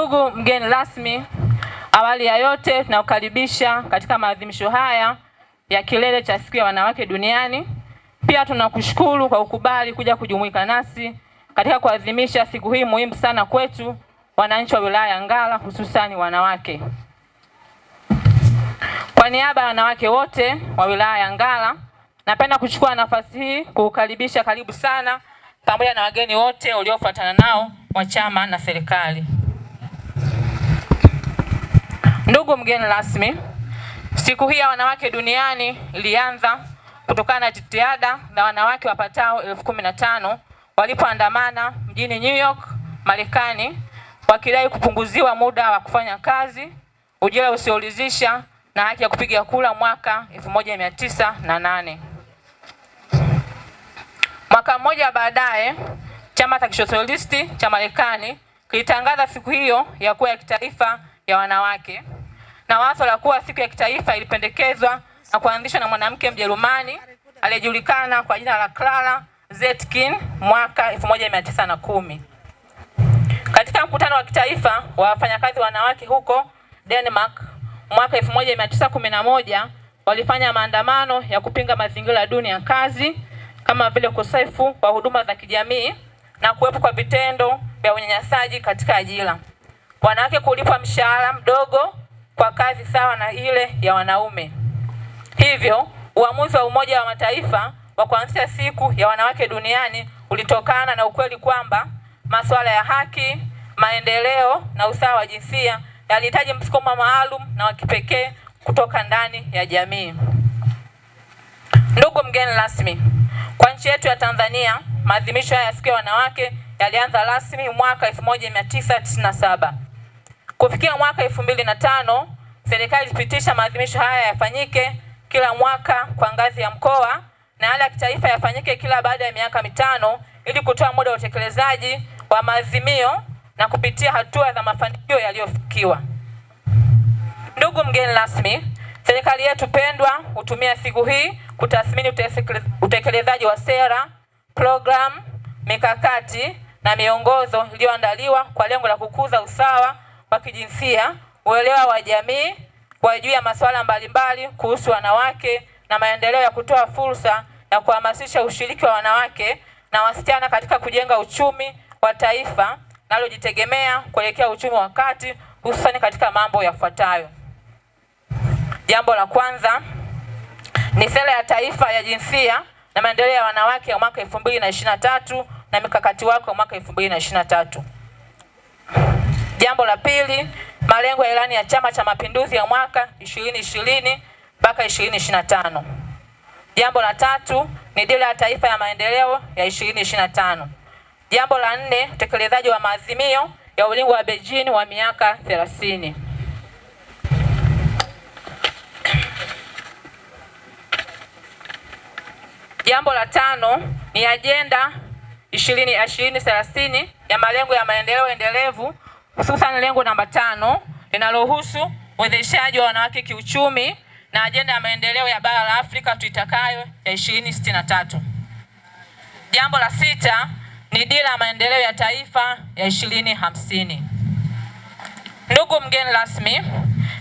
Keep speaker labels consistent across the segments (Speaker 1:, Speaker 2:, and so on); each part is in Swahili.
Speaker 1: Ndugu mgeni rasmi, awali ya yote tunakukaribisha katika maadhimisho haya ya kilele cha siku ya wanawake duniani. Pia tunakushukuru kwa ukubali kuja kujumuika nasi katika kuadhimisha siku hii muhimu sana kwetu wananchi wa wilaya ya Ngara, hususani wanawake. Kwa niaba ya wanawake wote wa wilaya ya Ngara, napenda kuchukua nafasi hii kukukaribisha karibu sana pamoja na wageni wote waliofuatana nao wa chama na serikali. Ndugu mgeni rasmi, siku hii ya wanawake duniani ilianza kutokana na jitihada za wanawake wapatao 15,000 walipoandamana mjini New York, Marekani, wakidai kupunguziwa muda wa kufanya kazi, ujira usioridhisha na haki ya kupiga kura mwaka 1908. Mwaka mmoja baadaye, chama cha kisosialisti cha Marekani kilitangaza siku hiyo ya kuwa ya kitaifa ya wanawake, na wazo la kuwa siku ya kitaifa ilipendekezwa na kuanzishwa na mwanamke Mjerumani aliyejulikana kwa jina la Clara Zetkin mwaka 1910. Katika mkutano wa kitaifa wa wafanyakazi wanawake huko Denmark mwaka 1911, walifanya maandamano ya kupinga mazingira duni ya kazi kama vile ukosefu wa huduma za kijamii na kuwepo kwa vitendo vya unyanyasaji katika ajira, wanawake kulipwa mshahara mdogo kwa kazi sawa na ile ya wanaume. Hivyo uamuzi wa Umoja wa Mataifa wa kuanzisha siku ya wanawake duniani ulitokana na ukweli kwamba masuala ya haki, maendeleo na usawa wa jinsia yalihitaji msukumo maalum na wa kipekee kutoka ndani ya jamii. Ndugu mgeni rasmi, kwa nchi yetu ya Tanzania, maadhimisho haya ya siku ya wanawake yalianza rasmi mwaka 1997. Kufikia mwaka 2005, serikali ilipitisha maadhimisho haya yafanyike kila mwaka kwa ngazi ya mkoa na yale ya kitaifa yafanyike kila baada ya miaka 5 ili kutoa muda wa utekelezaji wa maazimio na kupitia hatua za mafanikio yaliyofikiwa. Ndugu mgeni rasmi, serikali yetu pendwa hutumia siku hii kutathmini utekelezaji wa sera, programu, mikakati na miongozo iliyoandaliwa kwa lengo la kukuza usawa wa kijinsia, uelewa wa jamii kwa juu ya masuala mbalimbali kuhusu wanawake na maendeleo ya kutoa fursa ya kuhamasisha ushiriki wa wanawake na wasichana katika kujenga uchumi wa taifa nalojitegemea kuelekea uchumi wa kati, hususan katika mambo yafuatayo. Jambo la kwanza ni sera ya taifa ya jinsia na maendeleo ya wanawake ya mwaka 2023 na mikakati wake wa mwaka 2023. Jambo la pili, malengo ya ilani ya Chama cha Mapinduzi ya mwaka 2020 mpaka 2025. Jambo la tatu ni dira ya taifa ya maendeleo ya 2025. Jambo la nne, utekelezaji wa maazimio ya ulingo wa Beijing wa miaka 30. Jambo la tano ni ajenda 2030 ya malengo ya maendeleo endelevu, hususan lengo namba 5 linalohusu uwezeshaji wa wanawake kiuchumi na ajenda ya maendeleo ya bara la Afrika tuitakayo ya 2063. Jambo la 6 ni dira ya maendeleo ya taifa ya 2050. Ndugu mgeni rasmi,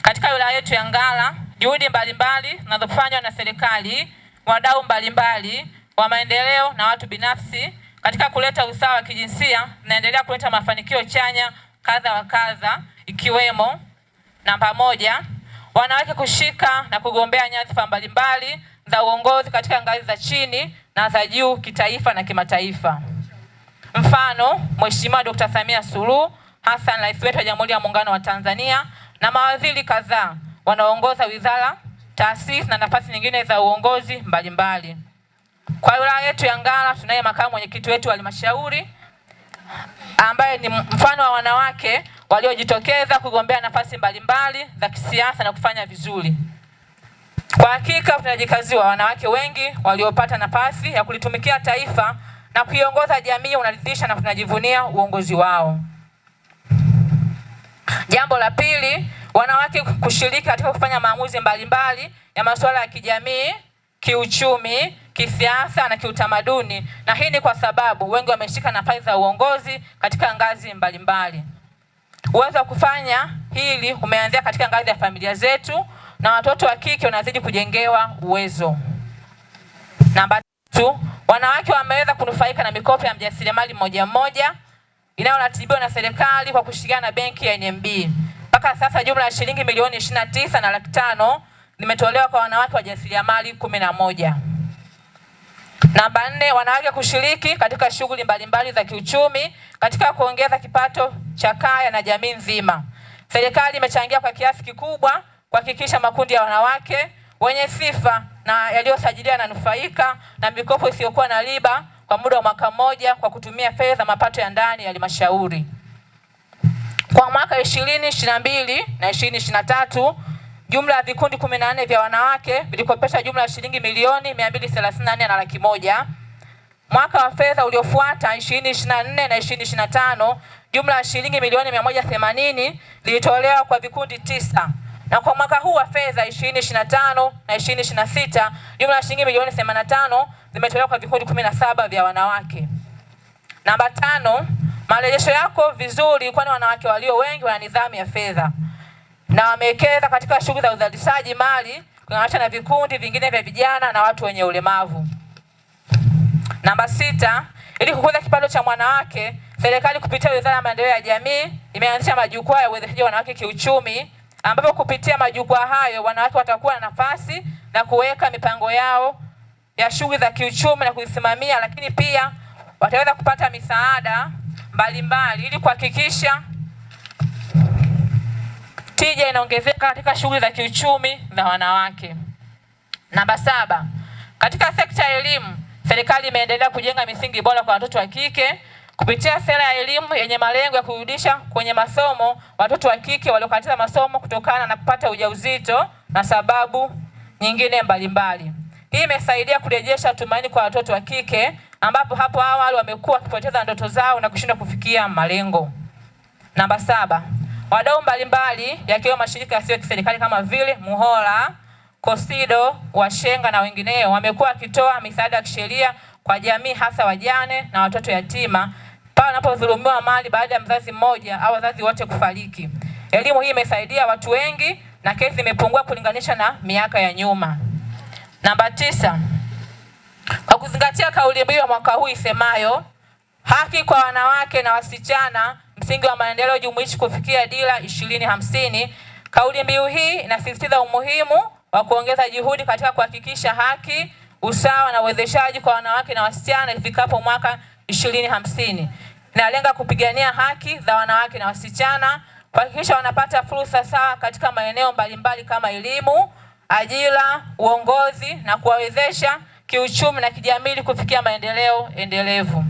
Speaker 1: katika wilaya yetu ya Ngara, juhudi mbalimbali zinazofanywa na serikali, wadau mbalimbali wa maendeleo na watu binafsi katika kuleta usawa wa kijinsia zinaendelea kuleta mafanikio chanya kadha wa kadha, ikiwemo namba 1, wanawake kushika na kugombea nyadhifa mbalimbali za uongozi katika ngazi za chini na za juu kitaifa na kimataifa. Mfano, Mheshimiwa Dr. Samia Suluhu Hassan, Rais wetu wa Jamhuri ya Muungano wa Tanzania, na mawaziri kadhaa wanaoongoza wizara, taasisi na nafasi nyingine za uongozi mbalimbali. Kwa wilaya yetu ya Ngara tunaye makamu mwenyekiti wetu wa halmashauri ambaye ni mfano wa wanawake waliojitokeza kugombea nafasi mbalimbali za kisiasa na kufanya vizuri. Kwa hakika tunajikaziwa wanawake wengi waliopata nafasi ya kulitumikia taifa na kuiongoza jamii, unaridhisha na tunajivunia uongozi wao. Jambo la pili, wanawake kushiriki katika kufanya maamuzi mbalimbali ya masuala ya kijamii, kiuchumi, kisiasa na kiutamaduni, na hii ni kwa sababu wengi wameshika nafasi za uongozi katika ngazi mbalimbali. Uwezo wa kufanya hili umeanzia katika ngazi ya familia zetu na watoto wa kike wanazidi kujengewa uwezo. Namba 3, wanawake wameweza kunufaika na mikopo ya mjasiriamali mmoja mmoja inayoratibiwa na serikali kwa kushirikiana na benki ya NMB. Mpaka sasa jumla ya shilingi milioni 29 na laki 5 limetolewa kwa wanawake wajasiriamali 11. Namba 4, wanawake kushiriki katika shughuli mbalimbali za kiuchumi katika kuongeza kipato cha kaya na jamii nzima. Serikali imechangia kwa kiasi kikubwa kuhakikisha makundi ya wanawake wenye sifa na yaliyosajiliwa na nufaika na mikopo isiyokuwa na riba kwa muda wa mwaka mmoja kwa kutumia fedha za mapato ya ndani ya halmashauri. Kwa mwaka 2022 na 2023 jumla ya vikundi 14 vya wanawake vilikopesha jumla ya shilingi milioni 234 na laki 1. Mwaka wa fedha uliofuata 2024 na 2025 jumla ya shilingi milioni 180 zilitolewa kwa vikundi 9. Na kwa mwaka huu wa fedha 2025 na 2026 jumla ya shilingi milioni 85 zimetolewa kwa vikundi 17 vya wanawake. Namba 5, marejesho yako vizuri kwani wanawake walio wengi wana nidhamu ya fedha na wamewekeza katika shughuli za uzalishaji mali kuunganisha na vikundi vingine vya vijana na watu wenye ulemavu. Namba 6, ili kukuza kipato cha mwanawake, serikali kupitia Wizara ya Maendeleo ya Jamii imeanzisha majukwaa ya uwezeshaji wa wanawake kiuchumi, ambapo kupitia majukwaa hayo wanawake watakuwa na nafasi na kuweka mipango yao ya shughuli za kiuchumi na kuzisimamia, lakini pia wataweza kupata misaada mbalimbali ili kuhakikisha tija inaongezeka katika shughuli za kiuchumi za wanawake. Namba 7, katika sekta ya elimu, serikali imeendelea kujenga misingi bora kwa watoto wa kike kupitia sera ya elimu yenye malengo ya kurudisha kwenye masomo watoto wa kike waliokatiza masomo kutokana na kupata ujauzito na sababu nyingine mbalimbali. Hii imesaidia kurejesha tumaini kwa watoto wa kike ambapo hapo awali wamekuwa wakipoteza ndoto zao na kushindwa kufikia malengo. Namba 7, wadau mbalimbali yakiwemo mashirika yasiyo kiserikali kama vile Muhola, Kosido, Washenga na wengineo wamekuwa wakitoa misaada ya kisheria kwa jamii hasa wajane na watoto yatima pale wanapodhulumiwa mali baada ya mzazi mmoja au wazazi wote kufariki. Elimu hii imesaidia watu wengi na kesi imepungua kulinganisha na miaka ya nyuma. Namba 9, kwa kuzingatia kauli mbiu ya mwaka huu isemayo haki kwa wanawake na wasichana, msingi wa maendeleo jumuishi kufikia dira 2050, kauli mbiu hii inasisitiza umuhimu wa kuongeza juhudi katika kuhakikisha haki, usawa na uwezeshaji kwa wanawake na wasichana ifikapo mwaka 2050. Inalenga kupigania haki za wanawake na wasichana, kuhakikisha wanapata fursa sawa katika maeneo mbalimbali kama elimu, ajira, uongozi na kuwawezesha kiuchumi na kijamii kufikia maendeleo endelevu.